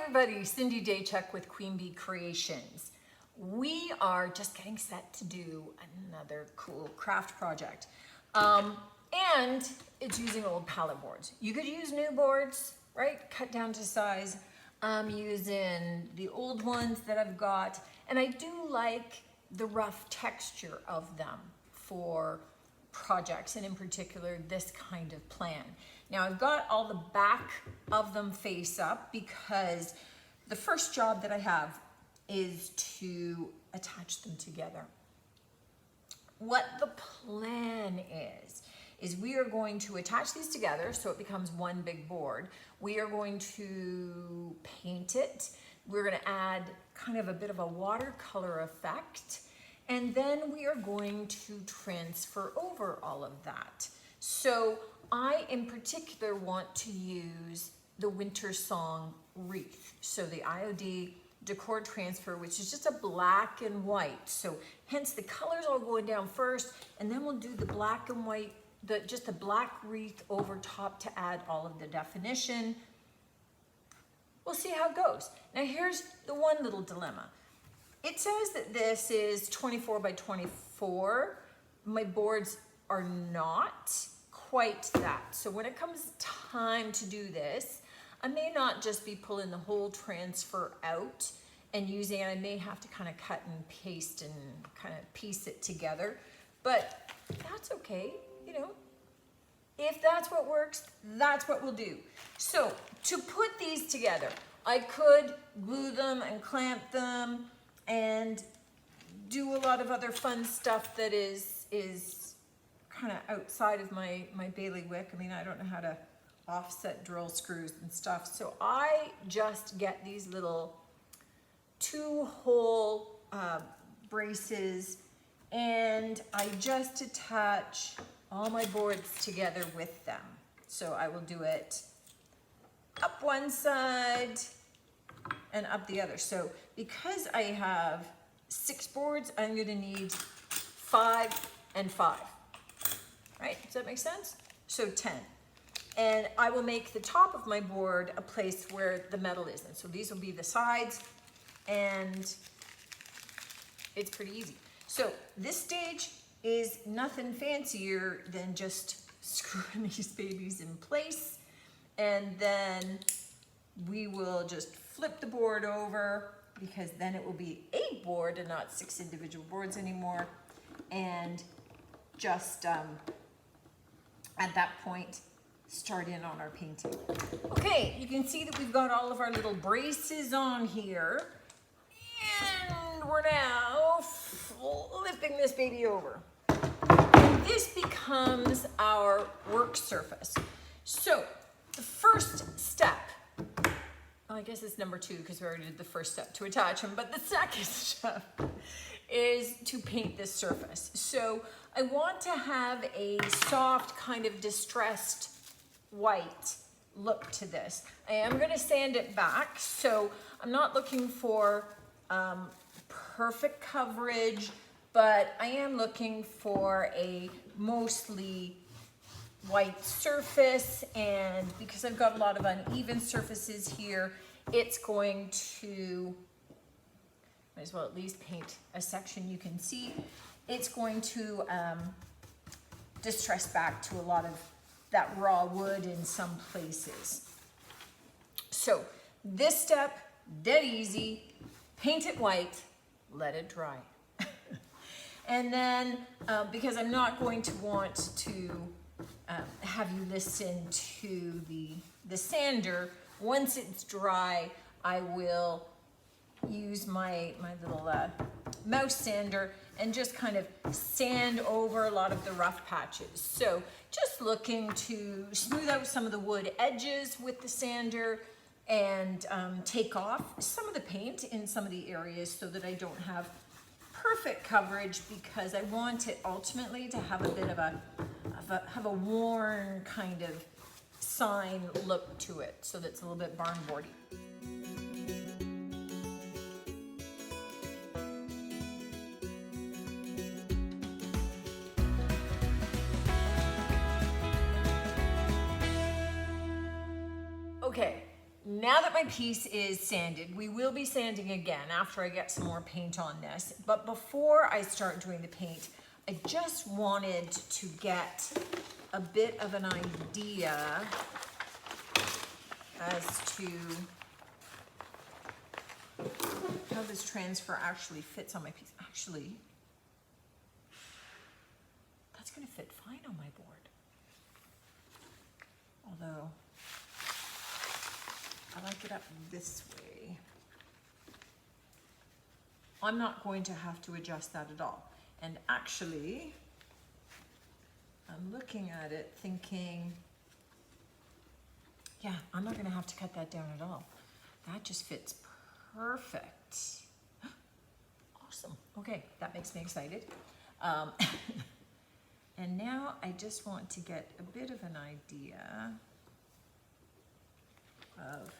everybody, Cindy Daychuk with Queen Bee Creations. We are just getting set to do another cool craft project. And it's using old pallet boards. You could use new boards, right? Cut down to size. I'm using the old ones that I've got, and I do like the rough texture of them for projects, and in particular this kind of plan. Now I've got all the back of them face up because the first job that I have is to attach them together. What the plan is we are going to attach these together so it becomes one big board. We are going to paint it. We're going to add kind of a bit of a watercolor effect. And then we are going to transfer over all of that. So I, in particular, want to use the winter song Wreath. So the IOD decor transfer, which is just a black and white. So hence the colors all going down first, and then we'll do the black and white, just a black wreath over top to add all of the definition. We'll see how it goes. Now here's the one little dilemma. It says that this is 24 by 24. My boards are not quite that. So when it comes time to do this, I may not just be pulling the whole transfer out and using it. I may have to kind of cut and paste and kind of piece it together, but that's okay, you know. If that's what works, that's what we'll do. So to put these together, I could glue them and clamp them and do a lot of other fun stuff that is kind of outside of my bailiwick. I mean, I don't know how to offset drill screws and stuff. So I just get these little 2-hole braces, and I just attach all my boards together with them. So I will do it up one side and up the other. So because I have 6 boards, I'm gonna need 5 and 5. Right, does that make sense? So 10. And I will make the top of my board a place where the metal isn't. So these will be the sides, and it's pretty easy. So this stage is nothing fancier than just screwing these babies in place, and then we will just flip the board over, because then it will be a board and not 6 individual boards anymore. And just at that point, start in on our painting. Okay, you can see that we've got all of our little braces on here, and we're now lifting this baby over. This becomes our work surface. So the first step, I guess it's number 2 because we already did the first step to attach them, but the second step is to paint this surface. So I want to have a soft kind of distressed white look to this. I am going to sand it back, so I'm not looking for perfect coverage, but I am looking for a mostly white surface, and because I've got a lot of uneven surfaces here, it's going to, might as well at least paint a section you can see. It's going to distress back to a lot of that raw wood in some places. So this step, dead easy, paint it white, let it dry. And then, because I'm not going to want to have you listen to the sander, once it's dry, I will use my little mouse sander and just kind of sand over a lot of the rough patches. So just looking to smooth out some of the wood edges with the sander and take off some of the paint in some of the areas so that I don't have perfect coverage, because I want it ultimately to have a bit of a worn kind of sign look to it, so that's a little bit barn boardy. Okay, now that my piece is sanded, we will be sanding again after I get some more paint on this. But before I start doing the paint, I just wanted to get a bit of an idea as to how this transfer actually fits on my piece. Actually, that's going to fit fine on my board. Although, I like it up this way. I'm not going to have to adjust that at all. And actually, I'm looking at it thinking, yeah, I'm not gonna have to cut that down at all. That just fits perfect. Awesome. Okay, that makes me excited. And now I just want to get a bit of an idea of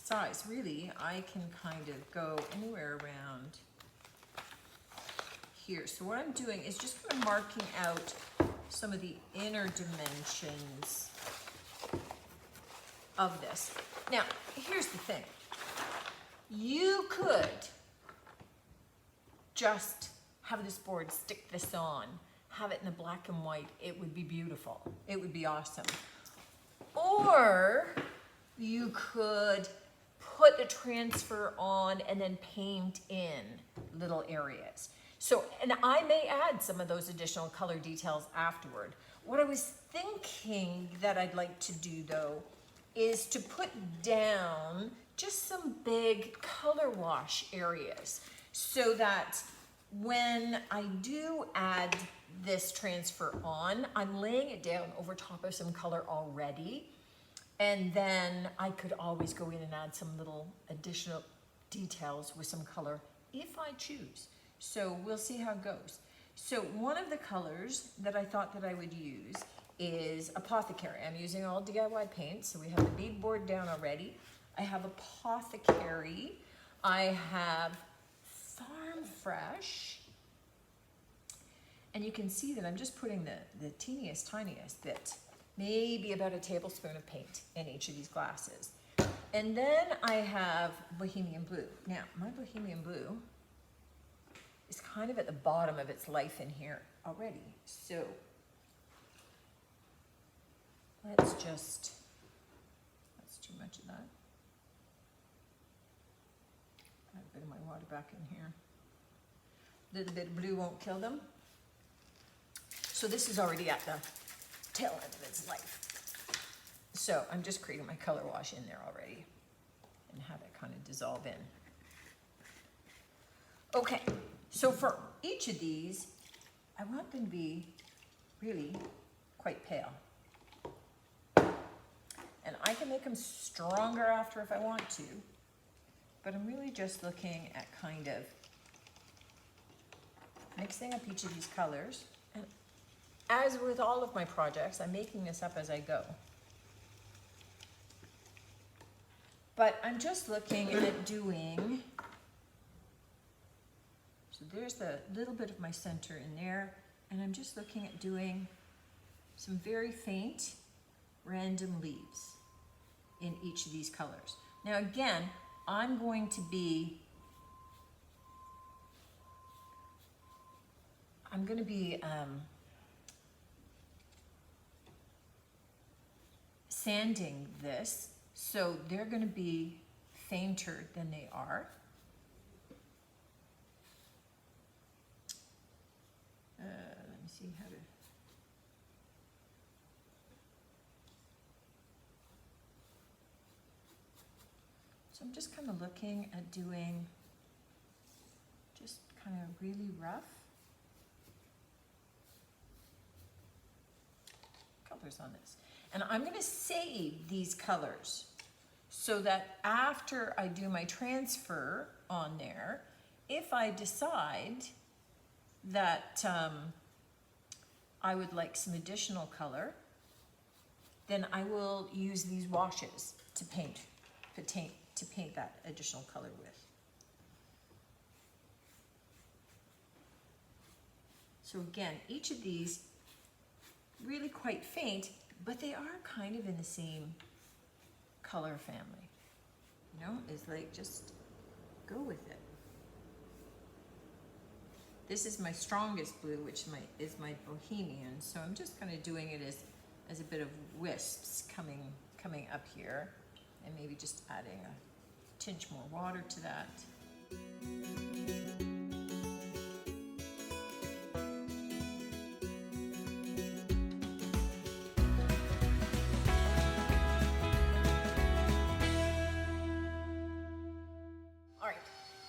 size. Really, I can kind of go anywhere around here. So what I'm doing is just kind of marking out some of the inner dimensions of this. Now, here's the thing. You could just have this board, stick this on, have it in the black and white. It would be beautiful. It would be awesome. Or you could put the transfer on and then paint in little areas. So, and I may add some of those additional color details afterward. What I was thinking that I'd like to do though, is to put down just some big color wash areas so that when I do add this transfer on, I'm laying it down over top of some color already. And then I could always go in and add some little additional details with some color if I choose. So we'll see how it goes. So one of the colors that I thought that I would use is Apothecary. I'm using all DIY paint, so we have the bead board down already. I have Apothecary. I have Farm Fresh. And you can see that I'm just putting the teeniest, tiniest bit, maybe about a tablespoon of paint in each of these glasses. And then I have Bohemian Blue. Now, my Bohemian Blue is kind of at the bottom of its life in here already. So let's just, that's too much of that. Add a bit of my water back in here. A little bit of blue won't kill them. So this is already at the tail end of its life. So I'm just creating my color wash in there already and have it kind of dissolve in. Okay, so for each of these, I want them to be really quite pale. And I can make them stronger after if I want to, but I'm really just looking at kind of mixing up each of these colors. And as with all of my projects, I'm making this up as I go. But I'm just looking at doing, so there's the little bit of my center in there, and I'm just looking at doing some very faint random leaves in each of these colors. Now again, I'm going to be sanding this, so they're going to be fainter than they are. Let me see how to. So I'm just kind of looking at doing just kind of really rough colors on this. And I'm going to save these colors so that after I do my transfer on there, if I decide that I would like some additional color, then I will use these washes to paint that additional color with. So again, each of these really quite faint, but they are kind of in the same color family. You know, it's like just go with it. This is my strongest blue, which is my bohemian. So I'm just kind of doing it as a bit of wisps coming up here, and maybe just adding a tinge more water to that.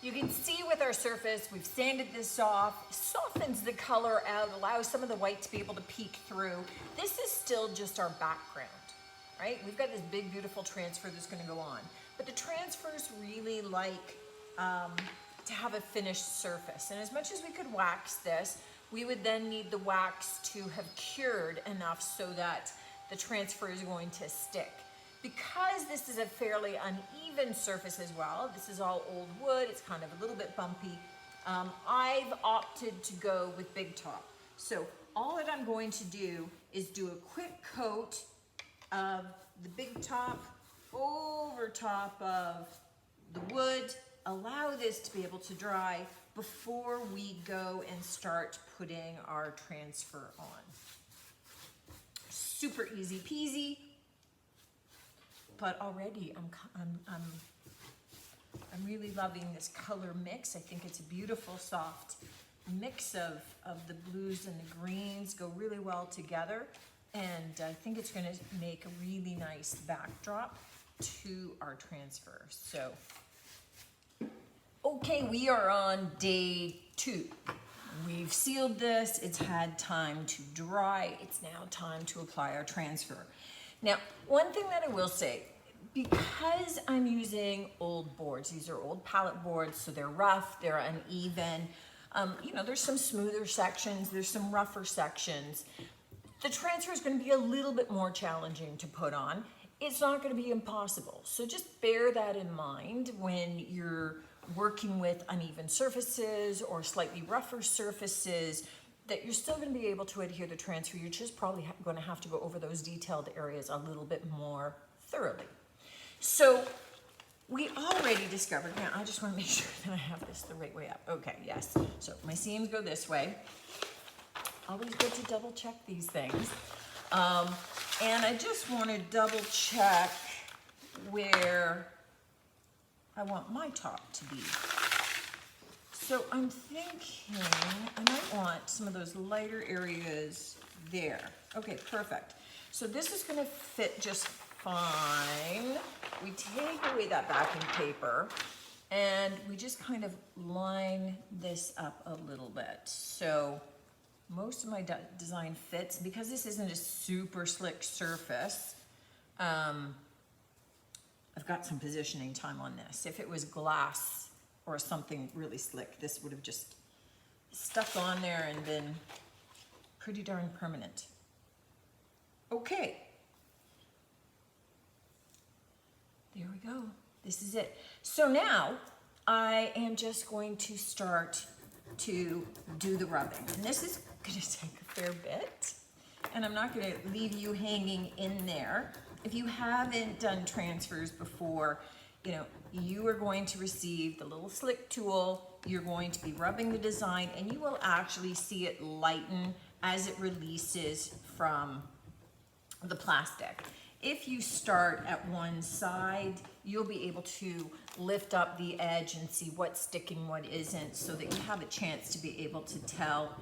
You can see with our surface, we've sanded this off, softens the color out, allows some of the white to be able to peek through. This is still just our background, right? We've got this big, beautiful transfer that's gonna go on. But the transfers really like to have a finished surface. And as much as we could wax this, we would then need the wax to have cured enough so that the transfer is going to stick. Because this is a fairly uneven surface as well, this is all old wood, it's kind of a little bit bumpy, I've opted to go with Big Top. So all that I'm going to do is do a quick coat of the Big Top over top of the wood, allow this to be able to dry before we go and start putting our transfer on. Super easy peasy. But already I'm really loving this color mix. I think it's a beautiful soft mix of the blues and the greens go really well together. And I think it's gonna make a really nice backdrop to our transfer. So, okay, we are on day 2. We've sealed this, it's had time to dry. It's now time to apply our transfer. Now, one thing that I will say, because I'm using old boards, these are old pallet boards, so they're rough, they're uneven. You know, there's some smoother sections, there's some rougher sections. The transfer is going to be a little bit more challenging to put on. It's not going to be impossible. So just bear that in mind when you're working with uneven surfaces or slightly rougher surfaces, that you're still going to be able to adhere the transfer. You're just probably going to have to go over those detailed areas a little bit more thoroughly. So we already discovered, now I just want to make sure that I have this the right way up. Okay, yes. So my seams go this way. Always good to double check these things. And I just want to double check where I want my top to be. So I'm thinking I might want some of those lighter areas there. Okay, perfect. So this is gonna fit just fine. We take away that backing paper and we just kind of line this up a little bit. So most of my design fits. Because this isn't a super slick surface, I've got some positioning time on this. If it was glass or something really slick, this would have just stuck on there and been pretty darn permanent. Okay. There we go. This is it. So now I am just going to start to do the rubbing. And this is going to take a fair bit. And I'm not going to leave you hanging in there. If you haven't done transfers before, you know, you are going to receive the little slick tool. You're going to be rubbing the design and you will actually see it lighten as it releases from the plastic. If you start at one side, you'll be able to lift up the edge and see what's sticking, what isn't, so that you have a chance to be able to tell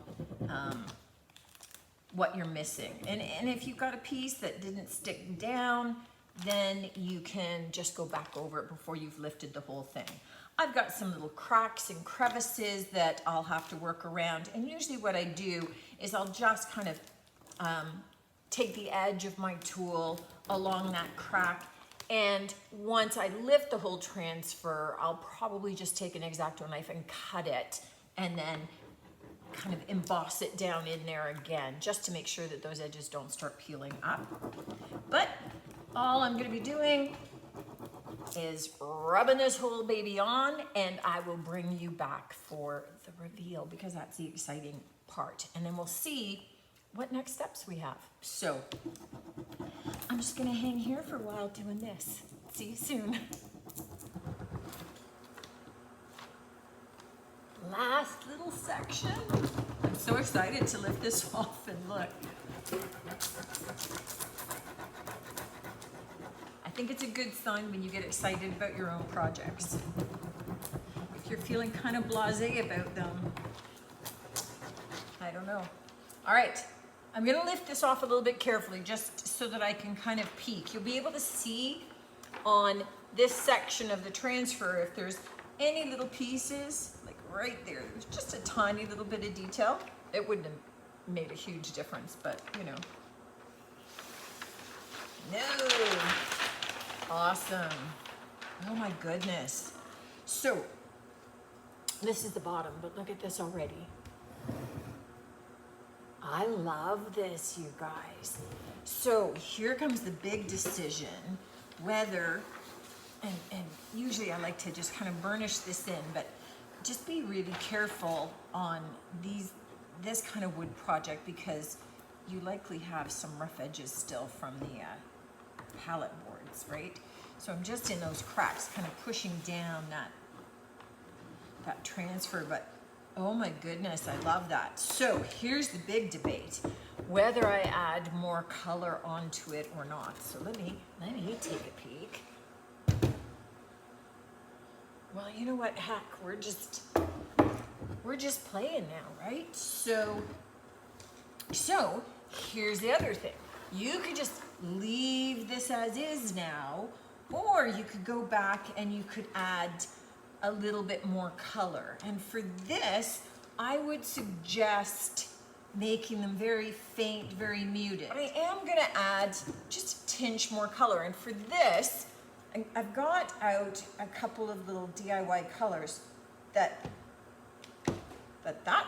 what you're missing. And if you've got a piece that didn't stick down, then you can just go back over it before you've lifted the whole thing. I've got some little cracks and crevices that I'll have to work around. And usually what I do is I'll just kind of take the edge of my tool along that crack. And once I lift the whole transfer, I'll probably just take an X-Acto knife and cut it and then kind of emboss it down in there again, just to make sure that those edges don't start peeling up. But all I'm gonna be doing is rubbing this whole baby on, and I will bring you back for the reveal because that's the exciting part. And then we'll see what next steps we have. So I'm just gonna hang here for a while doing this. See you soon. Last little section. I'm so excited to lift this off and look. I think it's a good sign when you get excited about your own projects. If you're feeling kind of blasé about them, I don't know. All right, I'm gonna lift this off a little bit carefully just so that I can kind of peek. You'll be able to see on this section of the transfer if there's any little pieces, like right there, there's just a tiny little bit of detail. It wouldn't have made a huge difference, but you know. No. Awesome. Oh my goodness. So, this is the bottom, but look at this already. I love this, you guys. So here comes the big decision, whether, and usually I like to just kind of burnish this in, but just be really careful on this kind of wood project because you likely have some rough edges still from the pallet boards, right? So I'm just in those cracks, kind of pushing down that transfer, but oh my goodness, I love that. So here's the big debate, whether I add more color onto it or not. So let me take a peek. Well, you know what, heck, we're just playing now, right? So here's the other thing. You could just leave this as is now, or you could go back and you could add a little bit more color. And for this, I would suggest making them very faint, very muted. But I am gonna add just a tinge more color. And for this, I've got out a couple of little DIY colors that's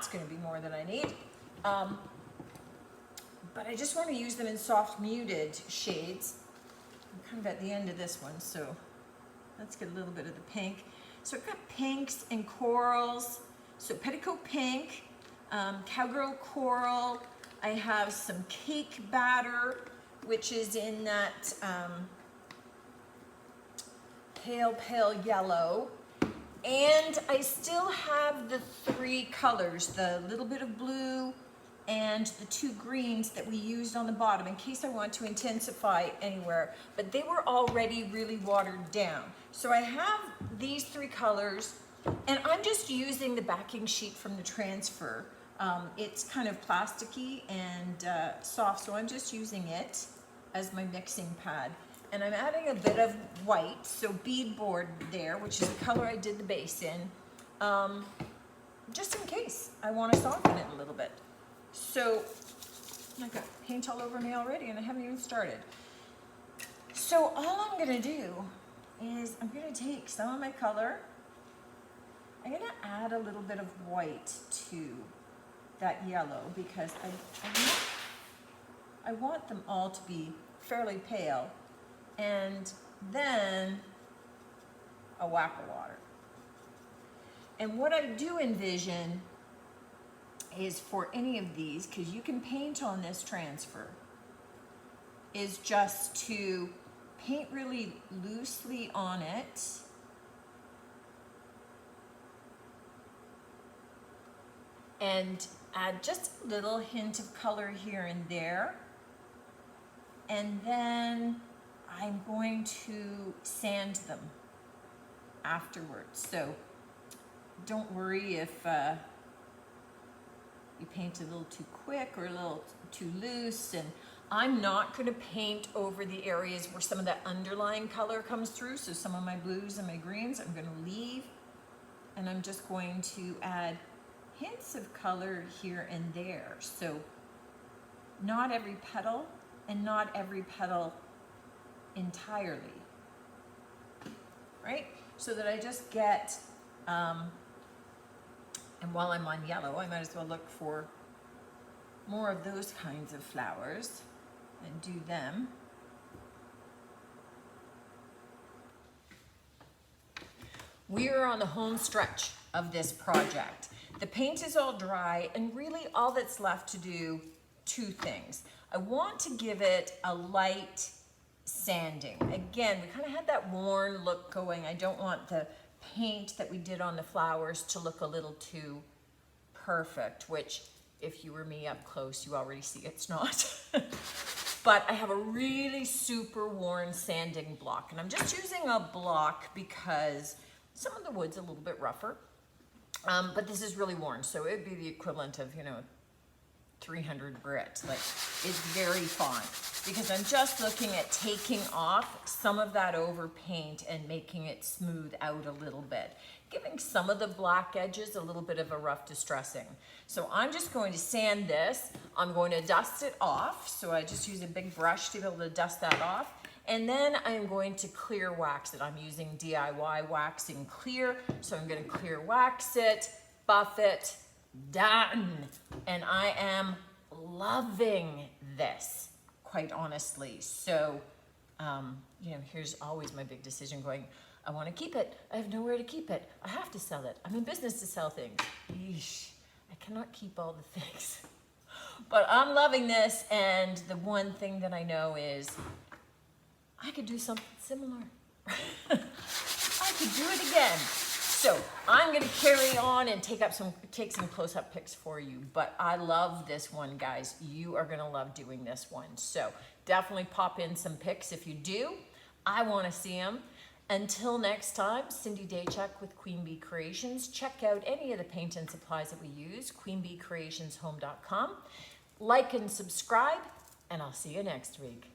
gonna be more than I need. But I just wanna use them in soft muted shades. I'm kind of at the end of this one, so let's get a little bit of the pink. So I've got pinks and corals. So petticoat pink, cowgirl coral. I have some cake batter, which is in that pale yellow. And I still have the 3 colors, the little bit of blue and the 2 greens that we used on the bottom in case I want to intensify anywhere, but they were already really watered down. So I have these 3 colors and I'm just using the backing sheet from the transfer. It's kind of plasticky and soft, so I'm just using it as my mixing pad. And I'm adding a bit of white, so beadboard there, which is the color I did the base in, just in case I want to soften it a little bit. So I've got paint all over me already and I haven't even started. So all I'm gonna do is I'm gonna take some of my color, I'm gonna add a little bit of white to that yellow because I want them all to be fairly pale, and then a whack of water. And what I do envision is for any of these, because you can paint on this transfer, is just to paint really loosely on it. And add just a little hint of color here and there. And then I'm going to sand them afterwards. So don't worry if you paint a little too quick or a little too loose. And I'm not going to paint over the areas where some of that underlying color comes through. So some of my blues and my greens I'm going to leave, and I'm just going to add hints of color here and there. So not every petal and not every petal entirely, right? So that I just get, and while I'm on yellow, I might as well look for more of those kinds of flowers and do them. We are on the home stretch of this project. The paint is all dry, and really all that's left to do, 2 things. I want to give it a light sanding. Again, we kind of had that worn look going. I don't want the paint that we did on the flowers to look a little too perfect, which if you were me up close, you already see it's not. But I have a really super worn sanding block, and I'm just using a block because some of the wood's a little bit rougher, but this is really worn, so it'd be the equivalent of, you know, 300 grit. Like, it's very fine because I'm just looking at taking off some of that over paint and making it smooth out a little bit, giving some of the black edges a little bit of a rough distressing. So I'm just going to sand this. I'm going to dust it off. So I just use a big brush to be able to dust that off. And then I'm going to clear wax it. I'm using DIY waxing clear. So I'm going to clear wax it, buff it, done. And I am loving this, quite honestly. So, you know, here's always my big decision going, I want to keep it. I have nowhere to keep it. I have to sell it. I'm in business to sell things. Yeesh, I cannot keep all the things. But I'm loving this, and the one thing that I know is I could do something similar. I could do it again. So I'm going to carry on and take some close-up pics for you. But I love this one, guys. You are going to love doing this one. So definitely pop in some pics if you do. I want to see them. Until next time, Cindy Daychuk with Queen Bee Creations. Check out any of the paint and supplies that we use, queenbeecreationshome.com. Like and subscribe, and I'll see you next week.